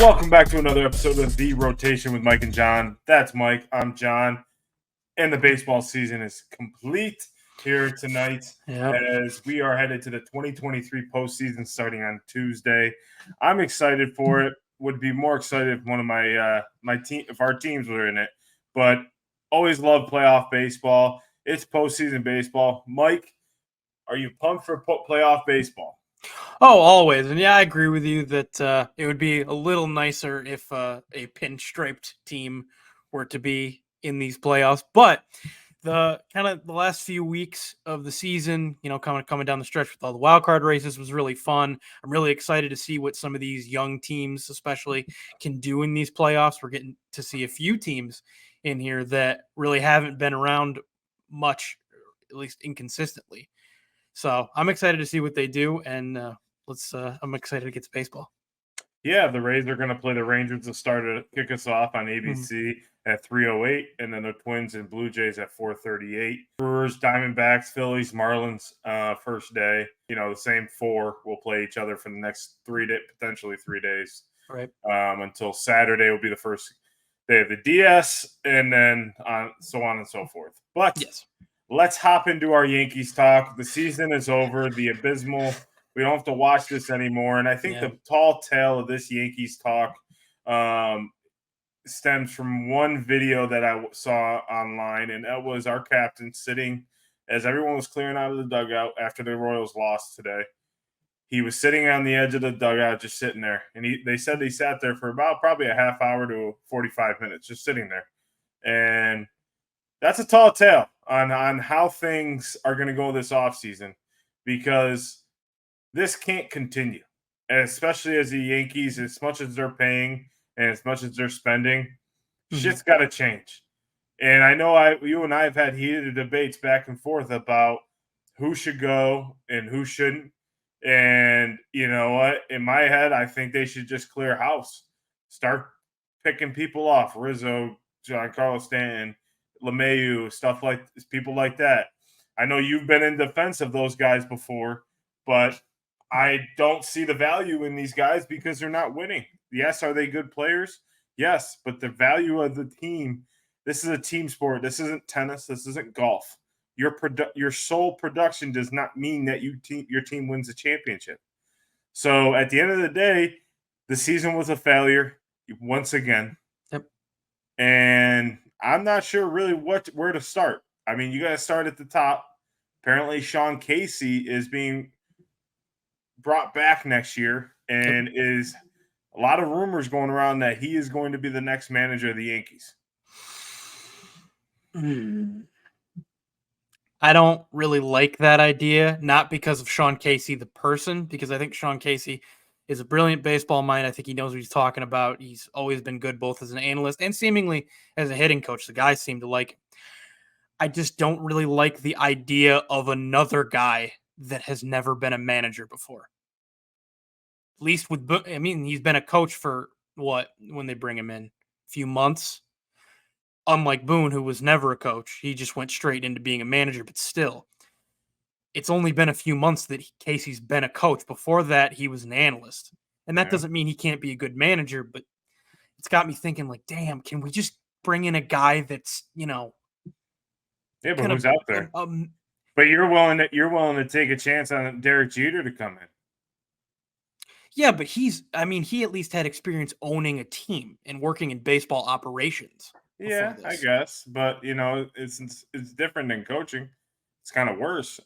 Welcome back to another episode of The Rotation with Mike and John. That's Mike. I'm John. And the baseball season is complete here tonight as we are headed to the 2023 postseason starting on Tuesday. I'm excited for it. Would be more excited if one of my team, if our teams were in it. But always love playoff baseball. It's postseason baseball. Mike, are you pumped for playoff baseball? Oh, always. And yeah, I agree with you that it would be a little nicer if a pinstriped team were to be in these playoffs. But the last few weeks of the season, coming down the stretch with all the wild card races was really fun. I'm really excited to see what some of these young teams, especially, can do in these playoffs. We're getting to see a few teams in here that really haven't been around much, at least inconsistently. So I'm excited to see what they do, and I'm excited to get to baseball. Yeah, the Rays are going to play the Rangers to kick us off on ABC at 3:08, and then the Twins and Blue Jays at 4:38. Brewers, Diamondbacks, Phillies, Marlins, first day. The same four will play each other for the next potentially 3 days. Right. Until Saturday will be the first day of the DS, and then so on and so forth. But yes. Let's hop into our Yankees talk. The season is over. The abysmal. We don't have to watch this anymore. And I think the tall tale of this Yankees talk stems from one video that I saw online, and that was our captain sitting as everyone was clearing out of the dugout after the Royals lost today. He was sitting on the edge of the dugout, just sitting there. And they said he sat there for about probably a half hour to 45 minutes, just sitting there. And that's a tall tale on how things are going to go this offseason, because this can't continue, especially as the Yankees, as much as they're paying and as much as they're spending, shit's got to change. And I know you and I have had heated debates back and forth about who should go and who shouldn't. And you know what? In my head, I think they should just clear house. Start picking people off. Rizzo, Giancarlo Stanton, LeMahieu, people like that. I know you've been in defense of those guys before, but I don't see the value in these guys because they're not winning. Yes, are they good players? Yes, but the value of the team, this is a team sport. This isn't tennis. This isn't golf. Your sole production does not mean that your team wins a championship. So at the end of the day, the season was a failure once again. Yep. And I'm not sure really where to start. I mean, you got to start at the top. Apparently, Sean Casey is being brought back next year, and is a lot of rumors going around that he is going to be the next manager of the Yankees. I don't really like that idea, not because of Sean Casey, the person, because I think Sean Casey is a brilliant baseball mind. I think he knows what he's talking about. He's always been good both as an analyst and seemingly as a hitting coach. The guys seem to like him. I just don't really like the idea of another guy that has never been a manager before. At least he's been a coach for when they bring him in? A few months? Unlike Boone, who was never a coach. He just went straight into being a manager, but still. It's only been a few months that Casey's been a coach. Before that, he was an analyst. And that doesn't mean he can't be a good manager, but it's got me thinking, like, damn, can we just bring in a guy that's, Yeah, but who's out there? But you're willing to take a chance on Derek Jeter to come in. Yeah, but he at least had experience owning a team and working in baseball operations. Yeah, I guess. But, it's different than coaching. It's kind of worse,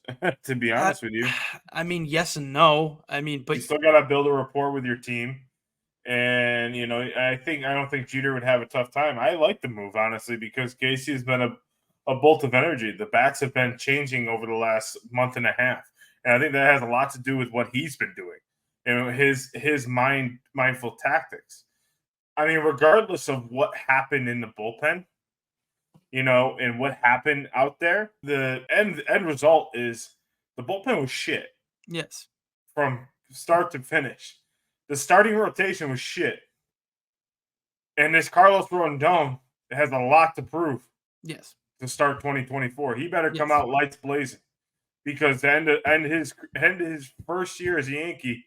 to be honest with you. I mean, yes and no. But you still got to build a rapport with your team. And, I don't think Jeter would have a tough time. I like the move, honestly, because Casey has been a bolt of energy. The bats have been changing over the last month and a half. And I think that has a lot to do with what he's been doing and his mindful tactics. I mean, regardless of what happened in the bullpen, and what happened out there, the end result is the bullpen was shit. Yes. From start to finish. The starting rotation was shit. And this Carlos Rondon has a lot to prove. Yes. To start 2024. He better come out lights blazing. Because end his first year as a Yankee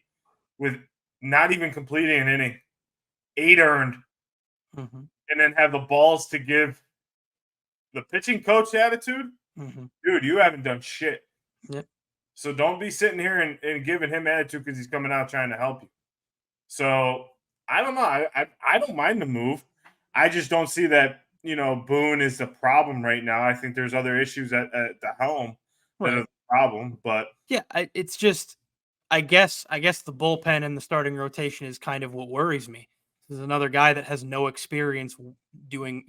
with not even completing an inning 8 earned, Mhm. and then have the balls to give the pitching coach attitude, Mhm. dude, you haven't done shit. Yep. So don't be sitting here and giving him attitude because he's coming out trying to help you. So I don't know. I don't mind the move. I just don't see that, Boone is the problem right now. I think there's other issues at the helm that are Right. the problem. But Yeah, it's just I guess the bullpen and the starting rotation is kind of what worries me. There's another guy that has no experience doing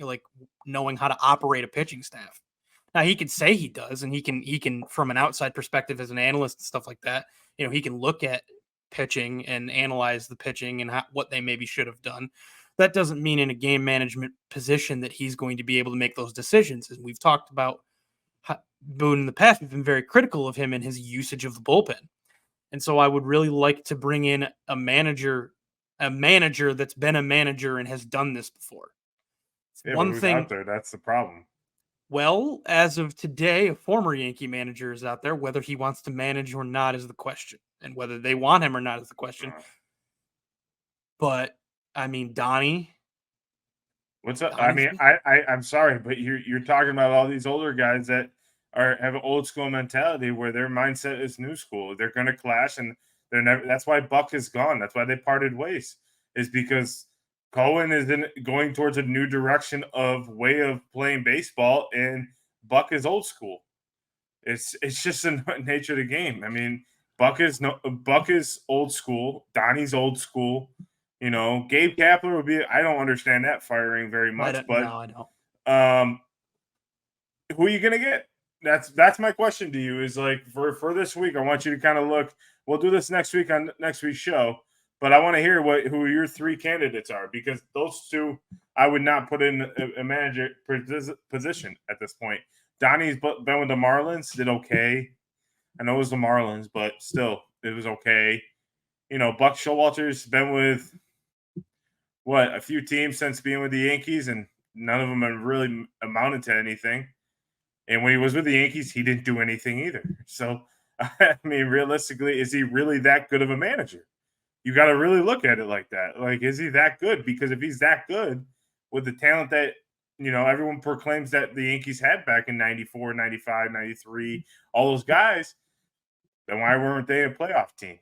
knowing how to operate a pitching staff. Now he can say he does, and he can from an outside perspective as an analyst and stuff like that. He can look at pitching and analyze the pitching and what they maybe should have done. That doesn't mean in a game management position that he's going to be able to make those decisions. And we've talked about Boone in the past. We've been very critical of him and his usage of the bullpen. And so I would really like to bring in a manager that's been a manager and has done this before. It's yeah, but one who's out thing. there? That's the problem. Well, as of today, a former Yankee manager is out there. Whether he wants to manage or not is the question, and whether they want him or not is the question. Uh, But I mean, What's up? I Donnie's mean, I'm sorry, but you're talking about all these older guys that have an old school mentality where their mindset is new school. They're going to clash, and they're never. That's why Buck is gone. That's why they parted ways. Is because Cohen is going towards a new direction of way of playing baseball, and Buck is old school. It's just the nature of the game. I mean, Buck is old school. Donnie's old school. Gabe Kapler would be. I don't understand that firing very I much, don't. but No, I don't. um, who are you gonna get? That's my question to you. Is like for this week, I want you to kind of look. We'll do this next week on next week's show, but I want to hear who your 3 candidates are because those two I would not put in a manager position at this point. Donnie's been with the Marlins, did okay. I know it was the Marlins, but still, it was okay. Buck Showalter's been with a few teams since being with the Yankees, and none of them have really amounted to anything. And when he was with the Yankees, he didn't do anything either. So, I mean, realistically, is he really that good of a manager? You got to really look at it like that. Like, is he that good? Because if he's that good with the talent that, everyone proclaims that the Yankees had back in 94, 95, 93, all those guys, then why weren't they a playoff team?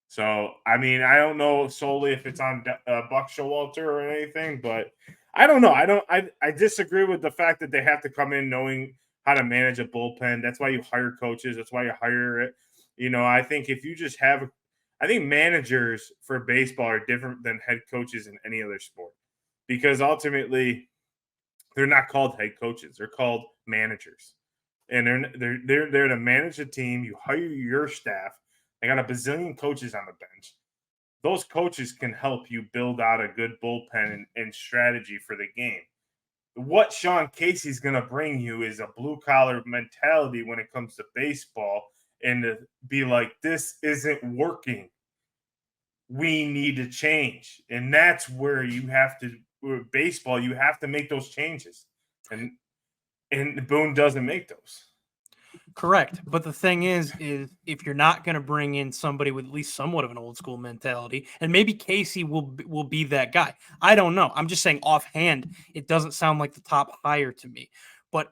So, I mean, I don't know solely if it's on Buck Showalter or anything, but I don't know. I disagree with the fact that they have to come in knowing how to manage a bullpen. That's why you hire coaches. That's why you hire it. I think if you just have, I think managers for baseball are different than head coaches in any other sport because ultimately they're not called head coaches. They're called managers, and they're there to manage a team. You hire your staff. They got a bazillion coaches on the bench. Those coaches can help you build out a good bullpen and strategy for the game. What Sean Casey's going to bring you is a blue collar mentality when it comes to baseball and to be like, this isn't working. We need to change. And that's where you have to, with baseball, you have to make those changes. And Boone doesn't make those. Correct. But the thing is if you're not going to bring in somebody with at least somewhat of an old school mentality, and maybe Casey will be that guy. I don't know. I'm just saying offhand, it doesn't sound like the top hire to me. But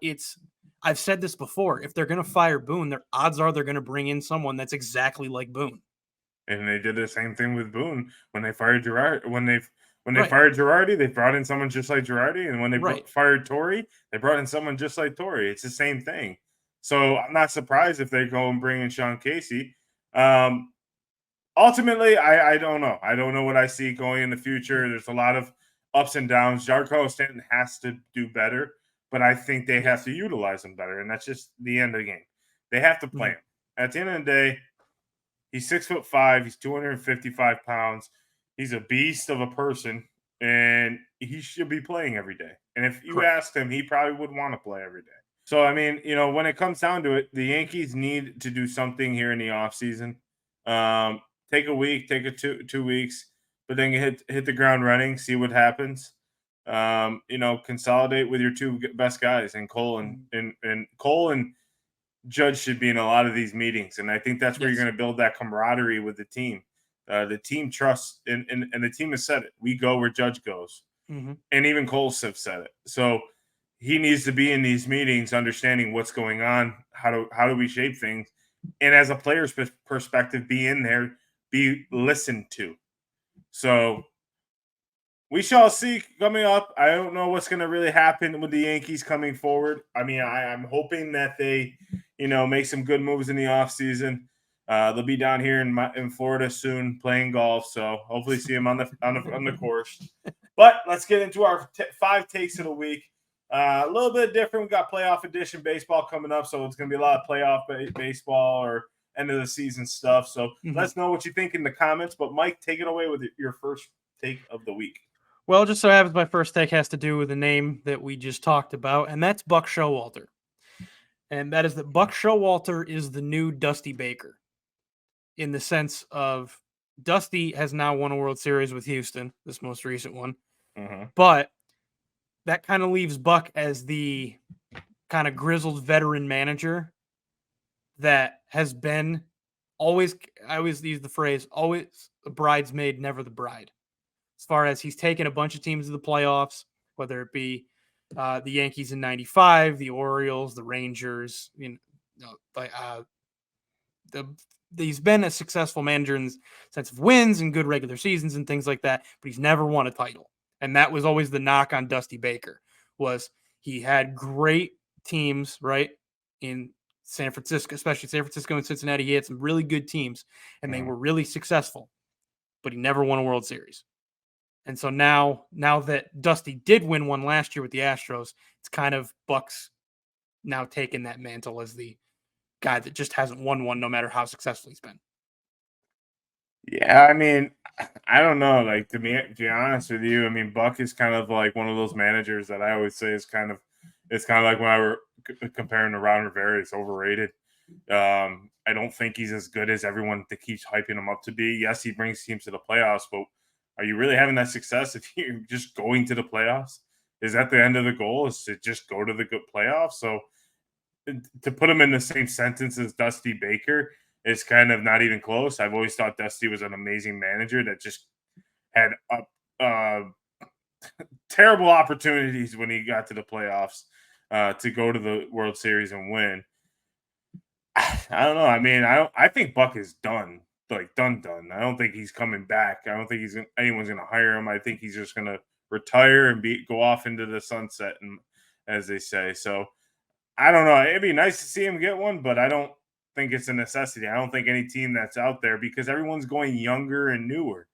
I've said this before. If they're going to fire Boone, their odds are they're going to bring in someone that's exactly like Boone. And they did the same thing with Boone when they fired Girardi. When they Right. fired Girardi, they brought in someone just like Girardi, and when they Right. fired Torre, they brought in someone just like Torre. It's the same thing. So I'm not surprised if they go and bring in Sean Casey. Ultimately, I don't know. I don't know what I see going in the future. There's a lot of ups and downs. Giancarlo Stanton has to do better, but I think they have Yes. to utilize him better, and that's just the end of the game. They have to play Mhm. him. At the end of the day, he's 6'5". He's 255 pounds. He's a beast of a person, and he should be playing every day. And if you Correct. asked him, he probably would want to play every day. So, I mean, when it comes down to it, the Yankees need to do something here in the offseason. Take a week, take a 2 weeks, but then you hit the ground running, see what happens. Consolidate with your two best guys, and Cole Mhm. and Cole and Judge should be in a lot of these meetings, and I think that's where you're Yes. going to build that camaraderie with the team. The team trusts, and the team has said it. We go where Judge goes, and even Coles have said it. So he needs to be in these meetings, understanding what's going on. How do we shape things, and as a player's perspective, be in there, be listened to. So we shall see coming up. I don't know what's going to really happen with the Yankees coming forward. I mean, I'm hoping that they, make some good moves in the offseason. They'll be down here in Florida soon playing golf, so hopefully see them on the course. But let's get into our 5 takes of the week. A little bit different. We got playoff edition baseball coming up, so it's going to be a lot of playoff baseball or end of the season stuff. So let us know what you think in the comments. But Mike, take it away with your first take of the week. Well, just so happens my first take has to do with the name that we just talked about, and that's Buck Showalter. And that is that Buck Showalter is the new Dusty Baker, in the sense of Dusty has now won a World Series with Houston, this most recent one. But that kind of leaves Buck as the kind of grizzled veteran manager that has been always, I always use the phrase, always a bridesmaid, never the bride. As far as he's taken a bunch of teams to the playoffs, whether it be the Yankees in '95, the Orioles, the Rangers, he's been a successful manager in the sense of wins and good regular seasons and things like that, but he's never won a title. And that was always the knock on Dusty Baker, was he had great teams, right, in San Francisco, especially San Francisco and Cincinnati. He had some really good teams, and they were really successful, but he never won a World Series. And so now that Dusty did win one last year with the Astros, it's kind of Buck's now taken that mantle as the guy that just hasn't won one, no matter how successful he's been. Yeah, I mean, I don't know. Like, to be honest with you, I mean, Buck is kind of like one of those managers that I always say it's kind of like when I were comparing to Ron Rivera, it's overrated. I don't think he's as good as everyone that keeps hyping him up to be. Yes, he brings teams to the playoffs, but are you really having that success if you're just going to the playoffs? Is that the end of the goal? Is to just go to the good playoffs? So to put him in the same sentence as Dusty Baker is kind of not even close. I've always thought Dusty was an amazing manager that just had terrible opportunities when he got to the playoffs to go to the World Series and win. I don't know. I mean, I think Buck is done. Like done. I don't think he's coming back. I don't think anyone's going to hire him. I think he's just going to retire and go off into the sunset, and as they say. So I don't know. It'd be nice to see him get one, but I don't think it's a necessity. I don't think any team that's out there, because everyone's going younger and newer.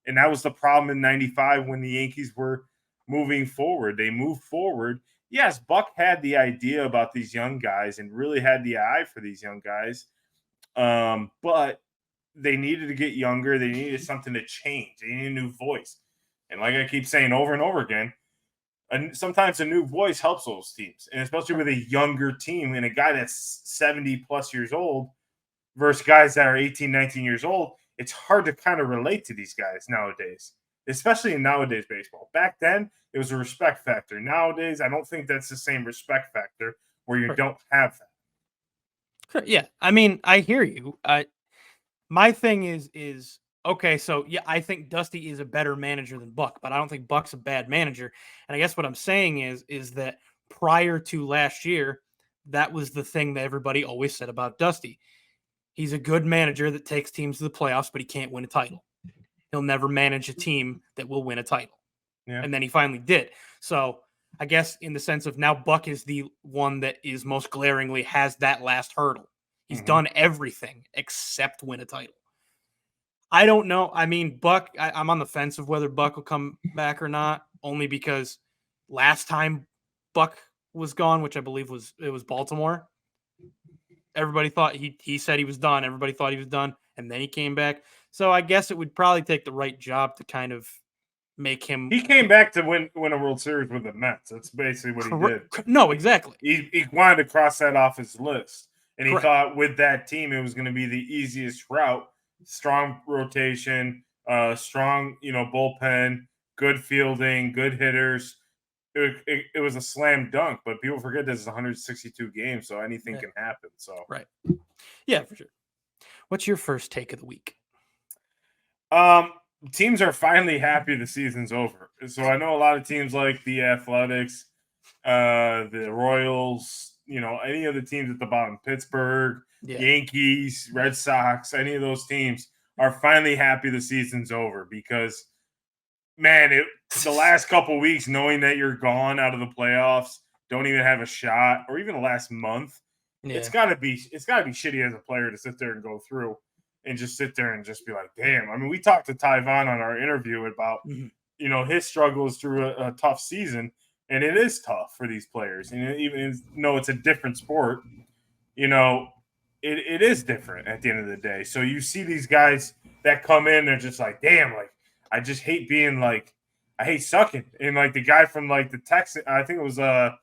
And that was the problem in '95 when the Yankees were moving forward. They moved forward. Yes, Buck had the idea about these young guys and really had the eye for these young guys. But they needed to get younger. They needed something to change. They needed a new voice. And like I keep saying over and over again, and sometimes a new voice helps those teams, and especially with a younger team and a guy that's 70 plus years old versus guys that are 18, 19 years old. It's hard to kind of relate to these guys nowadays, especially in nowadays baseball. Back then, it was a respect factor. Nowadays, I don't think that's the same respect factor where you don't have that. Yeah, I mean, I hear you. My thing is okay. So yeah, I think Dusty is a better manager than Buck, but I don't think Buck's a bad manager. And I guess what I'm saying is that prior to last year, that was the thing that everybody always said about Dusty. He's a good manager that takes teams to the playoffs, but he can't win a title. He'll never manage a team that will win a title. Yeah. And then he finally did. So I guess in the sense of now Buck is the one that is most glaringly has that last hurdle. He's done everything except win a title. I don't know. I mean, Buck, I'm on the fence of whether Buck will come back or not, only because last time Buck was gone, which I believe was Baltimore, everybody thought he said he was done. Everybody thought he was done, and then he came back. So I guess it would probably take the right job to kind of make him. He came back to win a World Series with the Mets. That's basically what he did. No, exactly. He wanted to cross that off his list, and he thought with that team it was going to be the easiest route. Strong rotation, strong bullpen, good fielding, good hitters. It was a slam dunk, but people forget this is 162 games, so anything can happen. So right, yeah, for sure. What's your first take of the week? Teams are finally happy the season's over. So I know a lot of teams like the Athletics, the Royals, any of the teams at the bottom, Pittsburgh, Yeah. Yankees, Red Sox, any of those teams are finally happy the season's over because, man, the last couple weeks, knowing that you're gone out of the playoffs, don't even have a shot, or even the last month, it's Yeah. gotta be shitty as a player to sit there and go through and just sit there and just be like, damn. I mean, we talked to Tyvon on our interview about Mhm. his struggles through a tough season, and it is tough for these players. And even though it's a different sport, you know, it is different at the end of the day. So you see these guys that come in, they're just like, damn, like I just hate being like, I hate sucking. And like the guy from like the Texans, I think it was what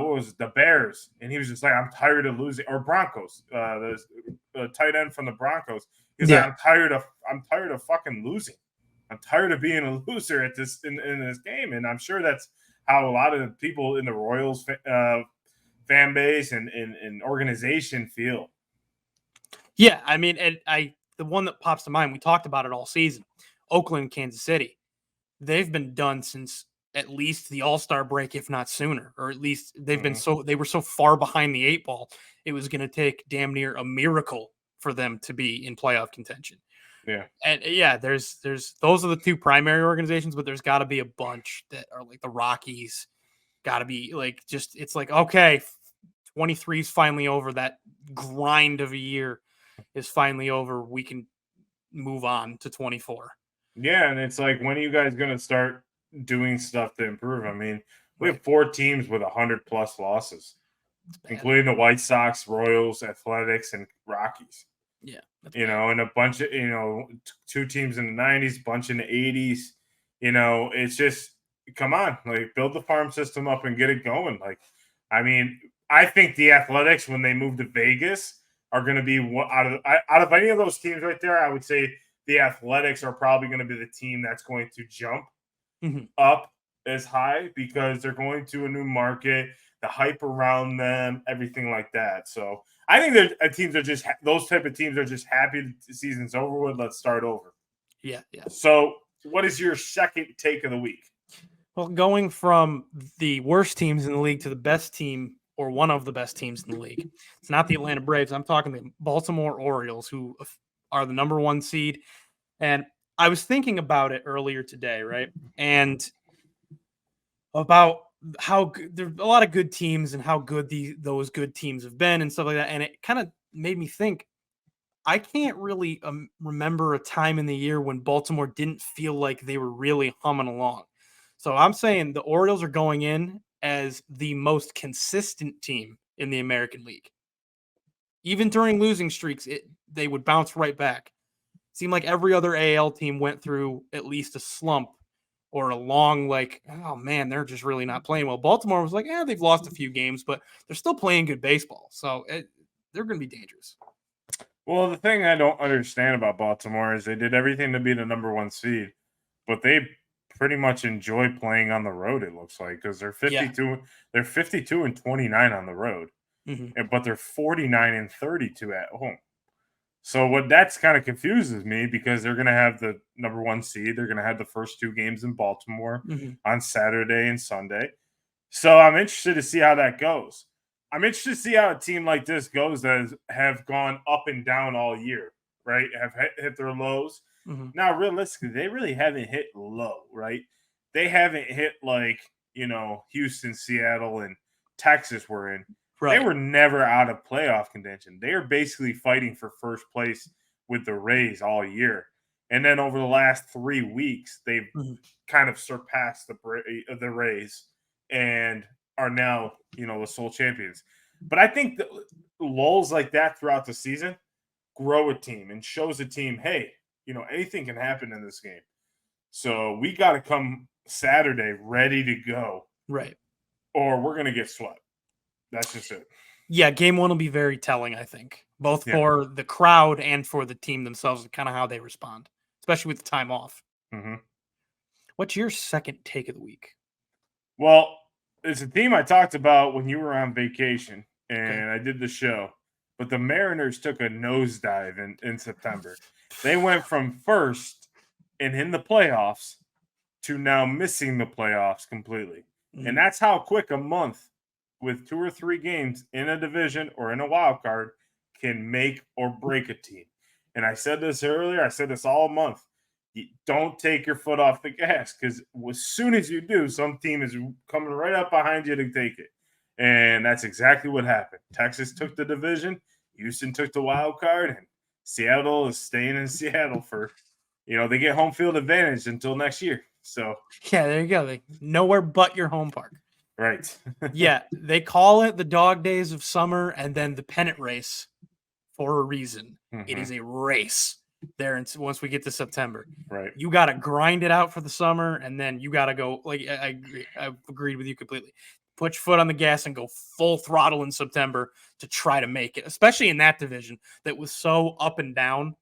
was it, the Bears, and he was just like, I'm tired of losing, or Broncos, the tight end from the Broncos. He's like, Yeah. I'm tired of fucking losing. I'm tired of being a loser at this in this game, and I'm sure that's how a lot of the people in the Royals fan base and organization feel. Yeah. I mean, and the one that pops to mind, we talked about it all season. Oakland, Kansas City. They've been done since at least the All-Star break, if not sooner, or at least they were so far behind the eight ball. It was going to take damn near a miracle for them to be in playoff contention. Yeah. And yeah, there's those are the two primary organizations, but there's got to be a bunch that are like the Rockies. Got to be like just it's like okay, 23 is finally over. That grind of a year is finally over. We can move on to 24. Yeah, and it's like, when are you guys going to start doing stuff to improve? I mean, we have Right. 4 teams with 100+ losses, It's bad. including the White Sox, Royals, Athletics, and Rockies. Yeah, that's bad. And a bunch of 2 teams in the '90s, bunch in the '80s. It's just, come on, like, build the farm system up and get it going. Like, I mean, I think the Athletics, when they move to Vegas, are going to be out of any of those teams right there. I would say the Athletics are probably going to be the team that's going to jump Mhm. up as high because they're going to a new market, the hype around them, everything like that. So I think that teams are just those type of teams are just happy the season's over with. Let's start over. Yeah, yeah. So, what is your second take of the week? Well, going from the worst teams in the league to the best team or one of the best teams in the league, it's not the Atlanta Braves. I'm talking the Baltimore Orioles, who are the number one seed. And I was thinking about it earlier today, right? And about how there are a lot of good teams and how good those good teams have been and stuff like that. And it kind of made me think I can't really remember a time in the year when Baltimore didn't feel like they were really humming along. So I'm saying the Orioles are going in as the most consistent team in the American League. Even during losing streaks, they would bounce right back. Seemed like every other AL team went through at least a slump or a long, like, oh man, they're just really not playing well. Baltimore was like, yeah, they've lost a few games, but they're still playing good baseball. So they're going to be dangerous. Well, the thing I don't understand about Baltimore is they did everything to be the number one seed, but they pretty much enjoy playing on the road. It looks like, because Yeah. they're 52-29 on the road, Hmm. but they're 49-32 at home. So what that's kind of confuses me, because they're going to have the number one seed. They're going to have the first 2 games in Baltimore Hmm. on Saturday and Sunday. So I'm interested to see how that goes. I'm interested to see how a team like this goes that have gone up and down all year, right? Have hit their lows. Hmm. Now, realistically, they really haven't hit low, right? They haven't hit like, Houston, Seattle, and Texas were in. They Right. were never out of playoff contention. They are basically fighting for first place with the Rays all year. And then over the last 3 weeks, they've Hmm. kind of surpassed the Rays and are now, the sole champions. But I think that lulls like that throughout the season grow a team and shows a team, hey, anything can happen in this game. So we got to come Saturday ready to go, Right. or we're going to get swept. That's just it. Yeah, game one will be very telling, I think, both Yeah. for the crowd and for the team themselves and kind of how they respond, especially with the time off. Mm-hmm. What's your second take of the week? Well, it's a team I talked about when you were on vacation Okay. and I did the show, but the Mariners took a nosedive in September. They went from first and in the playoffs to now missing the playoffs completely. Mhm. And that's how quick a month with 2 or 3 games in a division or in a wild card can make or break a team. And I said this earlier, I said this all month. You don't take your foot off the gas because as soon as you do, some team is coming right up behind you to take it. And that's exactly what happened. Texas took the division, Houston took the wild card, and Seattle is staying in Seattle for, they get home field advantage until next year. So, Yeah, there you go. Nowhere but your home park. right. Yeah, they call it the dog days of summer and then the pennant race for a reason. It is a race there once we get to September. Right. You got to grind it out for the summer, and then you got to go. Like I agree, I've agreed with you completely. Put your foot on the gas and go full throttle in September to try to make it, especially in that division that was so up and down.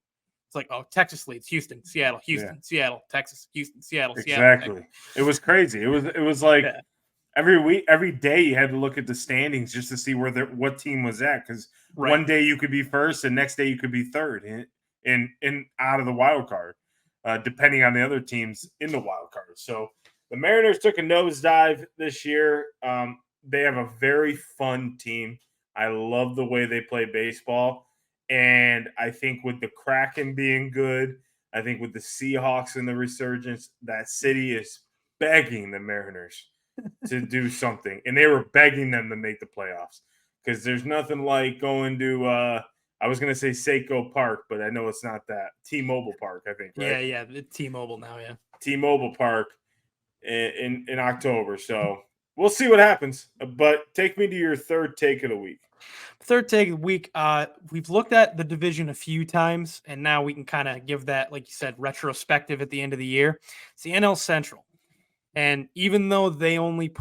It's like, oh, Texas leads, Houston, Seattle, Houston, Seattle, Texas, Houston, Seattle, Seattle. Exactly. It was crazy. It was like every week, every day you had to look at the standings just to see what team was at. Because one day you could be first, and next day you could be third in out of the wild card, depending on the other teams in the wild card. So the Mariners took a nosedive this year. They have a very fun team. I love the way they play baseball. And I think with the Kraken being good, I think with the Seahawks and the resurgence, that city is begging the Mariners to do something. And they were begging them to make the playoffs because there's nothing like going to, I was going to say Cinco Park, but I know it's not that. T-Mobile Park, I think, right? Yeah. T-Mobile now, yeah. T-Mobile Park in October. So we'll see what happens. But take me to your third take of the week. Third take of the week. We've looked at the division a few times, and now we can kind of give that, like you said, retrospective at the end of the year. It's the NL Central. And even though they only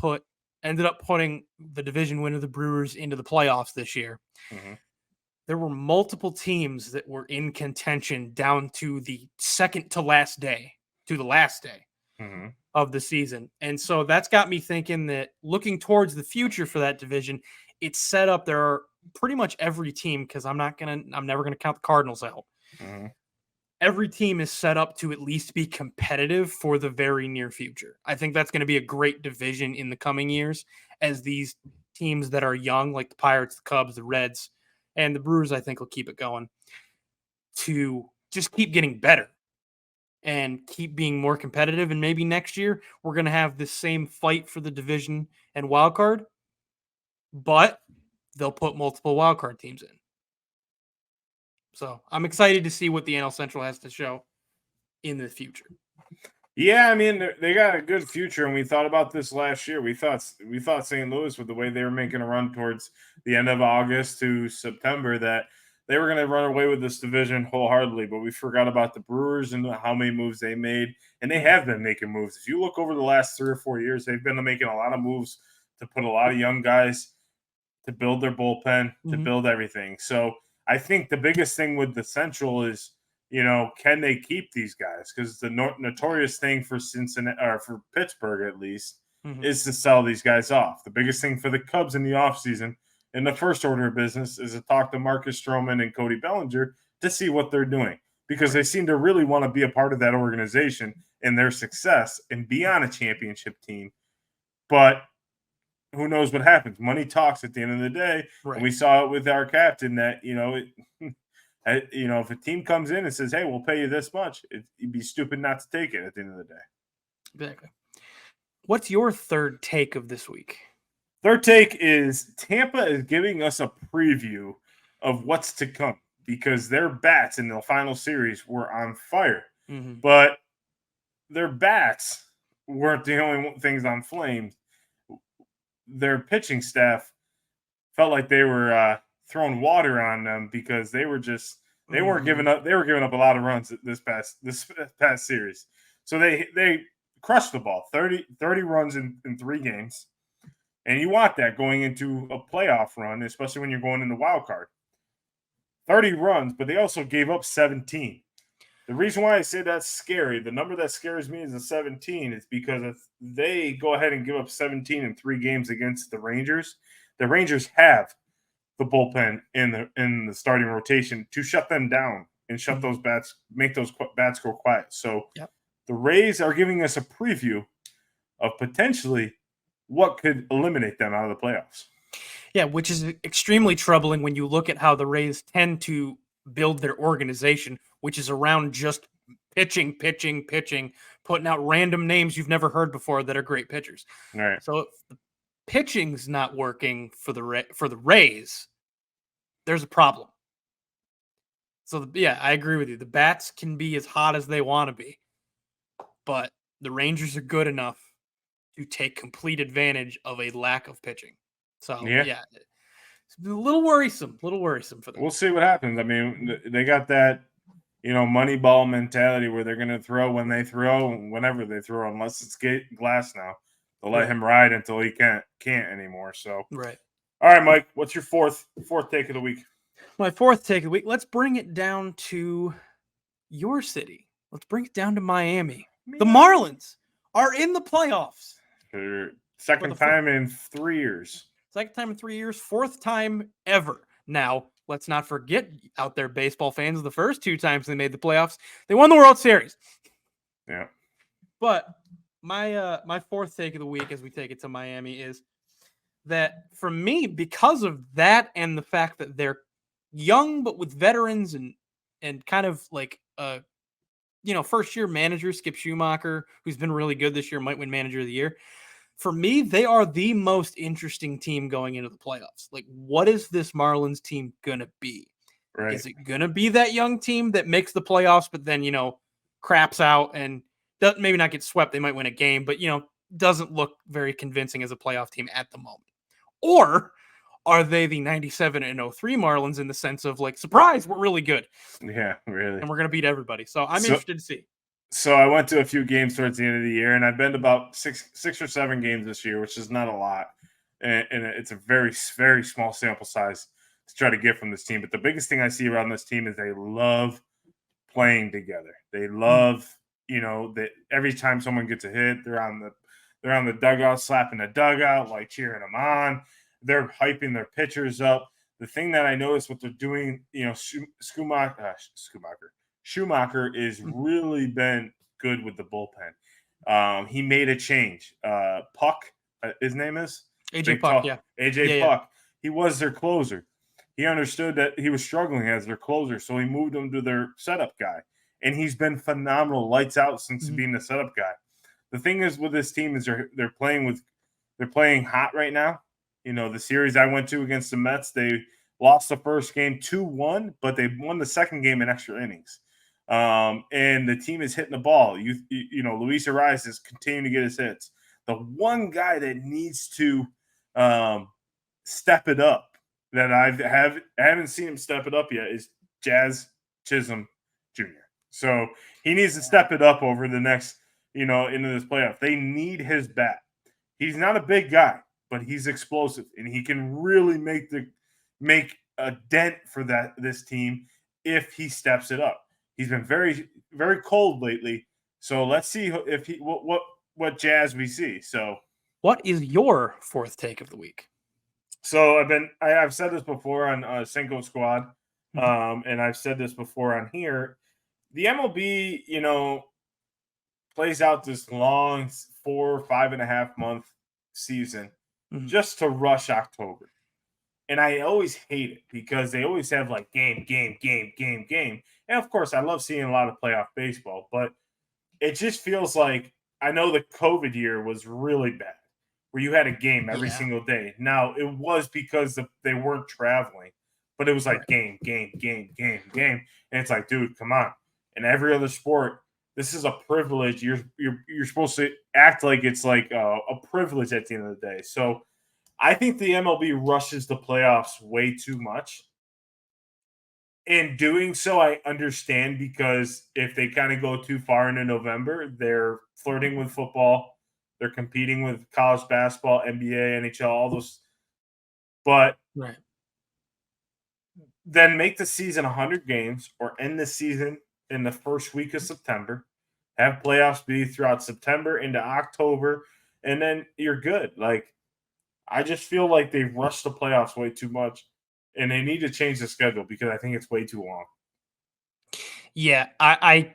ended up putting the division winner, the Brewers, into the playoffs this year, there were multiple teams that were in contention down to the second to last day, to the last day of the season. And so that's got me thinking that looking towards the future for that division, it's set up. There are pretty much every team, because I'm never going to count the Cardinals out. Every team is set up to at least be competitive for the very near future. I think that's going to be a great division in the coming years as these teams that are young, like the Pirates, the Cubs, the Reds, and the Brewers, I think will keep it going to just keep getting better and keep being more competitive. And maybe next year we're going to have the same fight for the division and wild card, but they'll put multiple wild card teams in. So I'm excited to see what the NL Central has to show in the future. Yeah, I mean they got a good future, and we thought about this last year. We thought St. Louis, with the way they were making a run towards the end of August to September, that they were going to run away with this division wholeheartedly. But we forgot about the Brewers and how many moves they made, and they have been making moves. If you look over the last 3 or 4 years, they've been making a lot of moves to put a lot of young guys to build their bullpen, to build everything. So I think the biggest thing with the Central is, can they keep these guys? Because the notorious thing for Cincinnati, or for Pittsburgh at least, is to sell these guys off. The biggest thing for the Cubs in the offseason, in the first order of business, is to talk to Marcus Stroman and Cody Bellinger to see what they're doing, because they seem to really want to be a part of that organization and their success and be on a championship team. But who knows what happens? Money talks at the end of the day. Right. And we saw it with our captain that, if a team comes in and says, hey, we'll pay you this much, it'd be stupid not to take it at the end of the day. Exactly. What's your third take of this week? Third take is Tampa is giving us a preview of what's to come, because their bats in the final series were on fire. But their bats weren't the only things on flames. Their pitching staff felt like they were throwing water on them, because they were they weren't giving up. They were giving up a lot of runs this past series. So they crushed the ball, 30 runs in 3 games. And you want that going into a playoff run, especially when you're going into wild card. 30 runs, but they also gave up 17. The reason why I say that's scary, the number that scares me is the 17, is because if they go ahead and give up 17 in 3 games against the Rangers have the bullpen in the starting rotation to shut them down and shut those bats, make those bats go quiet. So the Rays are giving us a preview of potentially what could eliminate them out of the playoffs. Yeah, which is extremely troubling when you look at how the Rays tend to build their organization, which is around just pitching, putting out random names you've never heard before that are great pitchers. All right. So if the pitching's not working for the Rays, there's a problem. So yeah, I agree with you. The bats can be as hot as they want to be, but the Rangers are good enough to take complete advantage of a lack of pitching. So yeah, it's a little worrisome for them. We'll see what happens. I mean, they got that, money ball mentality where they're going to throw when they throw, whenever they throw, unless it's glass now. They'll let him ride until he can't anymore. So right. All right, Mike. What's your fourth take of the week? My fourth take of the week. Let's bring it down to your city. Let's bring it down to Miami. The Marlins are in the playoffs. For second time in 3 years. Second time in 3 years. Fourth time ever. Now, let's not forget out there, baseball fans, the first 2 times they made the playoffs, they won the World Series. Yeah. But my fourth take of the week as we take it to Miami is that for me, because of that and the fact that they're young but with veterans and kind of like first year manager Skip Schumacher, who's been really good this year, might win manager of the year. For me, they are the most interesting team going into the playoffs. Like, what is this Marlins team gonna be? Right. Is it gonna be that young team that makes the playoffs but then craps out and doesn't maybe not get swept? They might win a game, but doesn't look very convincing as a playoff team at the moment. Or are they the 97 and 03 Marlins in the sense of like, surprise, we're really good. Yeah, really. And we're going to beat everybody. So I'm interested to see. So I went to a few games towards the end of the year, and I've been to about six or seven games this year, which is not a lot. And it's a very, very small sample size to try to get from this team. But the biggest thing I see around this team is they love playing together. They love, that every time someone gets a hit, they're on the dugout, slapping the dugout, like cheering them on. They're hyping their pitchers up. The thing that I noticed what they're doing, Schumacher is really been good with the bullpen. He made a change. Puck, his name is? AJ Puck, yeah. AJ Puck. He was their closer. He understood that he was struggling as their closer, so he moved him to their setup guy. And he's been phenomenal, lights out since being the setup guy. The thing is with this team is they're playing hot right now. The series I went to against the Mets, they lost the first game 2-1, but they won the second game in extra innings. And the team is hitting the ball. Luis Arias is continuing to get his hits. The one guy that needs to step it up that I haven't seen him step it up yet is Jazz Chisholm Jr. So he needs to step it up over the next, into this playoff. They need his bat. He's not a big guy, but he's explosive, and he can really make a dent for this team if he steps it up. He's been very, very cold lately, so let's see if he what Jazz we see. So, what is your fourth take of the week? So I've said this before on Cinco Squad, and I've said this before on here. The MLB, plays out this long 5.5 month season just to rush October. And I always hate it because they always have like game. And of course, I love seeing a lot of playoff baseball, but it just feels like I know the COVID year was really bad where you had a game every single day. Now, it was because they weren't traveling, but it was like game. And it's like, dude, come on. In every other sport, this is a privilege. You're supposed to act like it's like a privilege at the end of the day. So I think the MLB rushes the playoffs way too much. In doing so, I understand because if they kind of go too far into November, they're flirting with football. They're competing with college basketball, NBA, NHL, all those. But then make the season 100 games or end the season in the first week of September. Have playoffs be throughout September into October, and then you're good. Like, I just feel like they've rushed the playoffs way too much, and they need to change the schedule because I think it's way too long. Yeah, I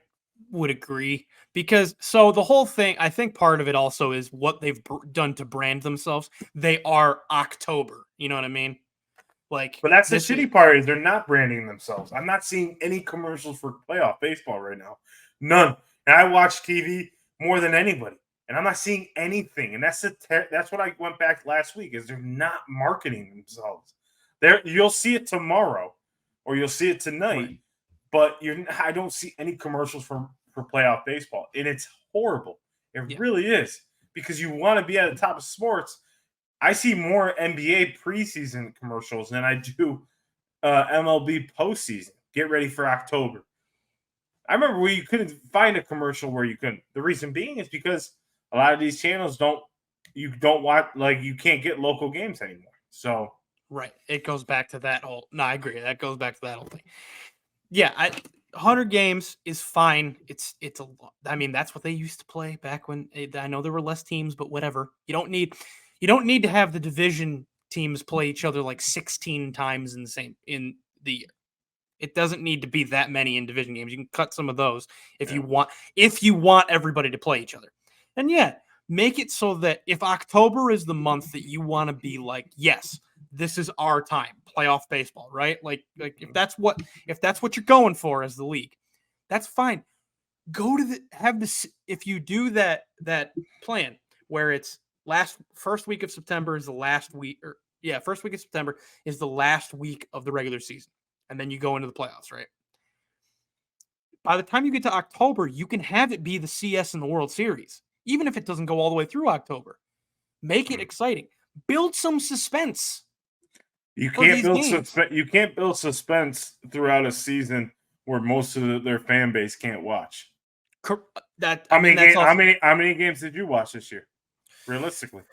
would agree because so the whole thing, I think part of it also is what they've done to brand themselves. They are October. You know what I mean? Like But that's the this is shitty part is they're not branding themselves. I'm not seeing any commercials for playoff baseball right now. None. And I watch TV more than anybody, and I'm not seeing anything. And that's what I went back last week is they're not marketing themselves. There, you'll see it tomorrow, or you'll see it tonight, right. but I don't see any commercials for playoff baseball, and it's horrible. It Yeah. really is because you want to be at the top of sports. I see more NBA preseason commercials than I do MLB postseason. Get ready for October. I remember where you couldn't find a commercial where you couldn't. The reason being is because a lot of these channels don't watch, like, you can't get local games anymore. So Right. It goes back to that whole. No, I agree. That goes back to that whole thing. Yeah, 100 games is fine. It's a lot. I mean, that's what they used to play back when I know there were less teams, but whatever. You don't need to have the division teams play each other like 16 times in the year. It doesn't need to be that many in division games. You can cut some of those if yeah. you want everybody to play each other. And yeah, make it so that if October is the month that you want to be like, yes, this is our time, playoff baseball, right? Like if that's what you're going for as the league, that's fine. Go to the if you do that plan where it's first week of September is the last week, or yeah, first week of September is the last week of the regular season, and then you go into the playoffs, right? By the time you get to October, you can have it be the CS and the World Series, even if it doesn't go all the way through October. Make it exciting. Build some suspense. You For can't these build games. you can't build suspense throughout a season where most of their fan base can't watch. That How I mean, many that's also how many games did you watch this year? Realistically,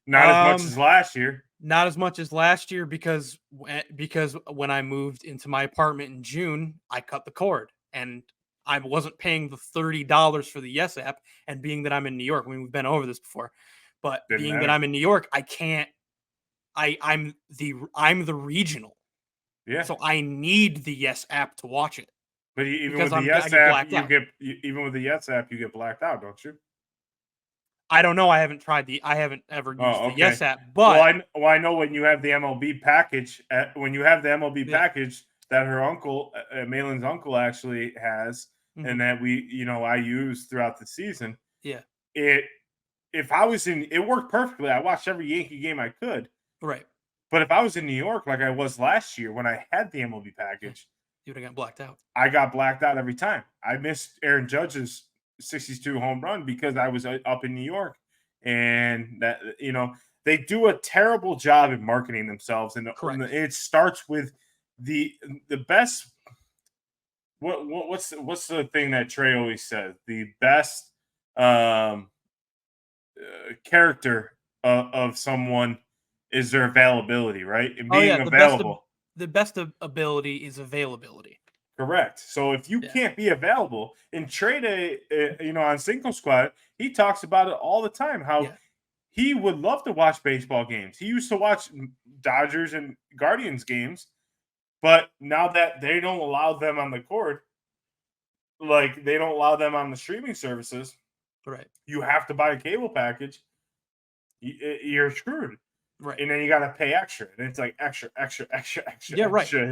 not as much as last year. not as much as last year because when I moved into my apartment in June, I cut the cord and I wasn't paying the $30 for the Yes app. And being that I'm in New York, I mean, we've been over this before, but Didn't being that matter. I'm in New York, I can't. I'm the regional, Yeah, so I need the Yes app to watch it but even because with the I Yes get app, blacked out. even with the Yes app, you get blacked out, don't you? I don't know. I haven't ever used Oh, the okay. Yes app, Well, but I know when you have the MLB package, when you have the MLB yeah. package that her uncle, Malin's uncle, actually has, Mhm. and that I use throughout the season. Yeah. It if I was in, it worked perfectly. I watched every Yankee game I could. Right. But if I was in New York like I was last year when I had the MLB Yeah. package, You would have got blacked out. I got blacked out every time. I missed Aaron Judge's 62 home run because I was up in New York, and that they do a terrible job in marketing themselves, and Correct. it starts with the best. What's the thing that Trey always says? The best um, character of someone is their availability, right? And Oh yeah, being available. the best ability is availability. Correct. So if you Yeah. can't be available in trade, on Cinco Squad, he talks about it all the time. How Yeah. he would love to watch baseball games. He used to watch Dodgers and Guardians games, but now that they don't allow them on the court, like they don't allow them on the streaming services, Right. you have to buy a cable package. You're screwed. Right. And then you got to pay extra, and it's like extra, extra, extra, extra, Yeah, right. extra.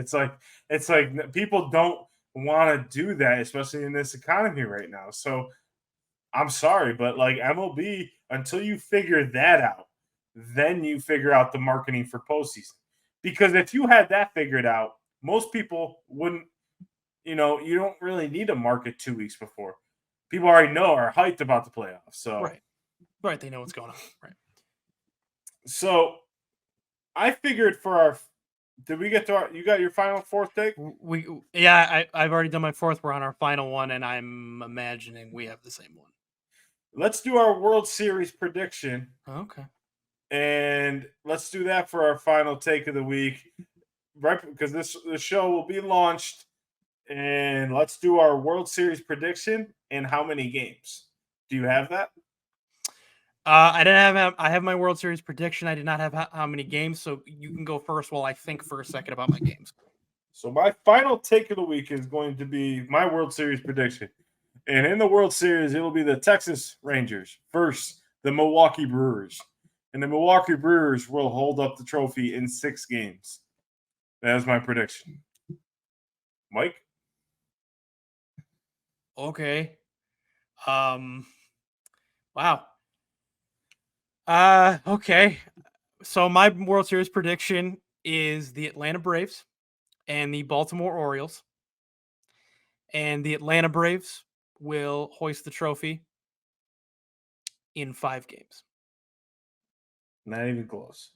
It's like people don't want to do that, especially in this economy right now. So I'm sorry, but like MLB, until you figure that out, then you figure out the marketing for postseason. Because if you had that figured out, most people wouldn't. You don't really need to market 2 weeks before. People already know are hyped about the playoffs. Right. Right. They know what's going on. Right. So I figured for our. Did we get to our? You got your final fourth take? I've already done my fourth. We're on our final one, and I'm imagining we have the same one. Let's do our World Series prediction, Okay. and let's do that for our final take of the week, right? Because the show will be launched, and let's do our World Series prediction and how many games. Do you have that? I didn't have. I have my World Series prediction. I did not have how many games, so you can go first while I think for a second about my games. So my final take of the week is going to be my World Series prediction. And in the World Series, it will be the Texas Rangers versus the Milwaukee Brewers. And the Milwaukee Brewers will hold up the trophy in 6 games. That is my prediction. Mike? Okay. Wow. Okay. So my World Series prediction is the Atlanta Braves and the Baltimore Orioles. And the Atlanta Braves will hoist the trophy in 5 games. Not even close.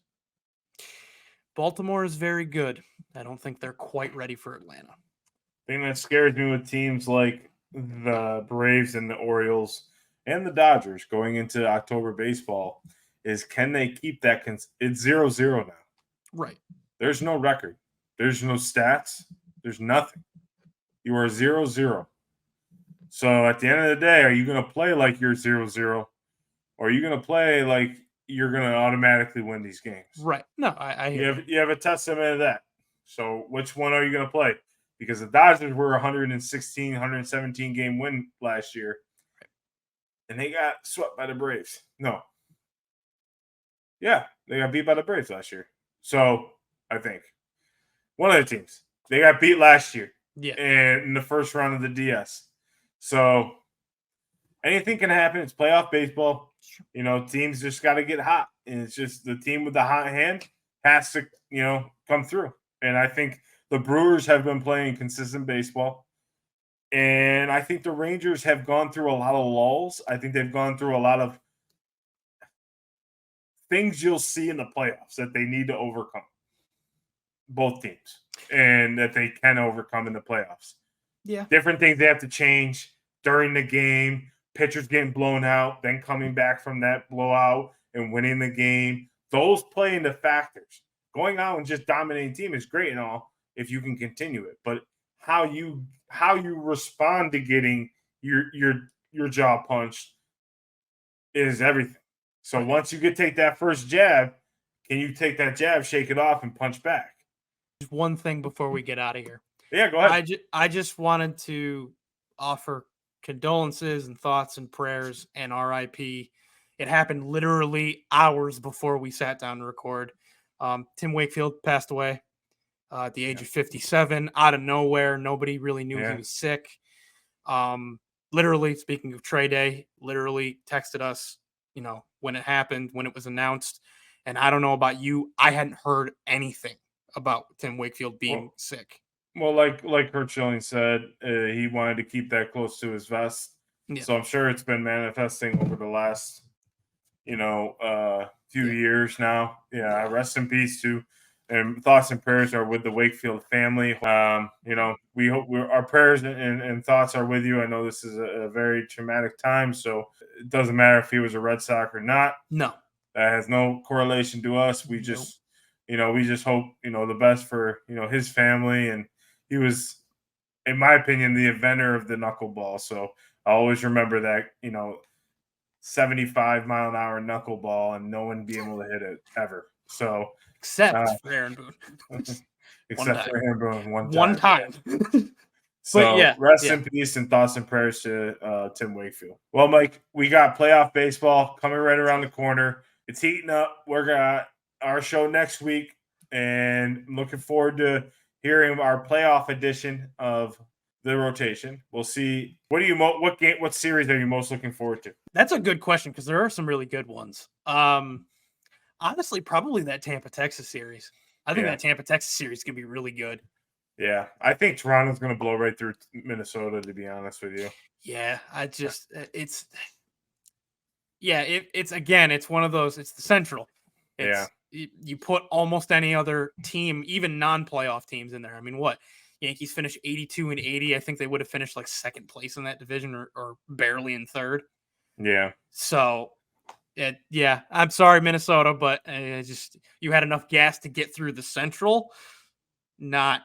Baltimore is very good. I don't think they're quite ready for Atlanta. Thing that scares me with teams like the Braves and the Orioles and the Dodgers going into October baseball is, can they keep that? It's 0-0 now. Right. There's no record. There's no stats. There's nothing. You are 0-0. So at the end of the day, are you going to play like you're 0-0? Or are you going to play like you're going to automatically win these games? Right. No, I hear You have a testament of that. So which one are you going to play? Because the Dodgers were 116, 117 game win last year. And they got swept by the Braves. No. Yeah, they got beat by the Braves last year. So I think one of the teams. They got beat last year. Yeah. And in the first round of the DS. So anything can happen. It's playoff baseball. You know, teams just got to get hot. And it's just the team with the hot hand has to, come through. And I think the Brewers have been playing consistent baseball. And I think the Rangers have gone through a lot of lulls. I think they've gone through a lot of things you'll see in the playoffs that they need to overcome. Both teams. And that they can overcome in the playoffs. Yeah. Different things they have to change during the game. Pitchers getting blown out, then coming back from that blowout and winning the game. Those play into factors. Going out and just dominating team is great and all if you can continue it. But how you respond to getting your jaw punched is everything. So once you take that first jab, can you take that jab, shake it off, and punch back? Just one thing before we get out of here. Yeah, go ahead. I just wanted to offer condolences and thoughts and prayers and RIP. It happened literally hours before we sat down to record. Tim Wakefield passed away at the age of 57, out of nowhere. Nobody really knew he was sick. Literally, speaking of Trey Day, literally texted us, when it happened, when it was announced. And I don't know about you, I hadn't heard anything about Tim Wakefield being sick. Well, like Kurt Schilling said, he wanted to keep that close to his vest. Yeah. So I'm sure it's been manifesting over the last, few years now. Yeah, rest in peace too. And thoughts and prayers are with the Wakefield family. We hope our prayers and thoughts are with you. I know this is a very traumatic time, so it doesn't matter if he was a Red Sox or not. No, that has no correlation to us. We just, we just hope, the best for, his family. And he was, in my opinion, the inventor of the knuckleball. So I always remember that, 75-mile-an-hour knuckleball and no one be able to hit it ever. So except for Aaron Boone. Except for Aaron Boone one time. So rest in peace and thoughts and prayers to Tim Wakefield. Well, Mike, we got playoff baseball coming right around the corner. It's heating up. We're got our show next week, and I'm looking forward to hearing our playoff edition of the rotation. We'll see. What series are you most looking forward to? That's a good question because there are some really good ones. Honestly, probably that Tampa-Texas series. I think that Tampa-Texas series could be really good. Yeah, I think Toronto's going to blow right through Minnesota, to be honest with you. Yeah, it's one of those. It's the Central. You put almost any other team, even non-playoff teams, in there. I mean, what? Yankees finished 82-80. I think they would have finished like second place in that division or barely in third. Yeah. So, I'm sorry, Minnesota, but you had enough gas to get through the Central, not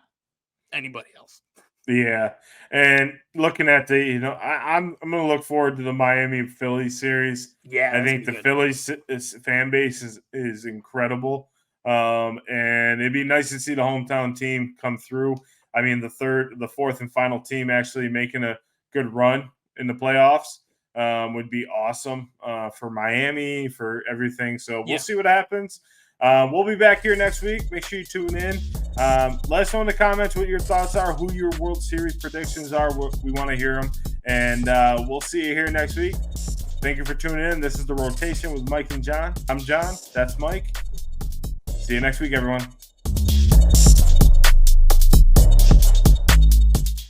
anybody else. Yeah, and looking at I'm going to look forward to the Miami Phillies series. Yeah, I think the Phillies fan base is incredible, and it'd be nice to see the hometown team come through. I mean, the fourth and final team actually making a good run in the playoffs would be awesome for Miami, for everything. So we'll see what happens. We'll be back here next week. Make sure you tune in. Let us know in the comments what your thoughts are, who your World Series predictions are. We want to hear them. And we'll see you here next week. Thank you for tuning in. This is The Rotation with Mike and John. I'm John. That's Mike. See you next week, everyone.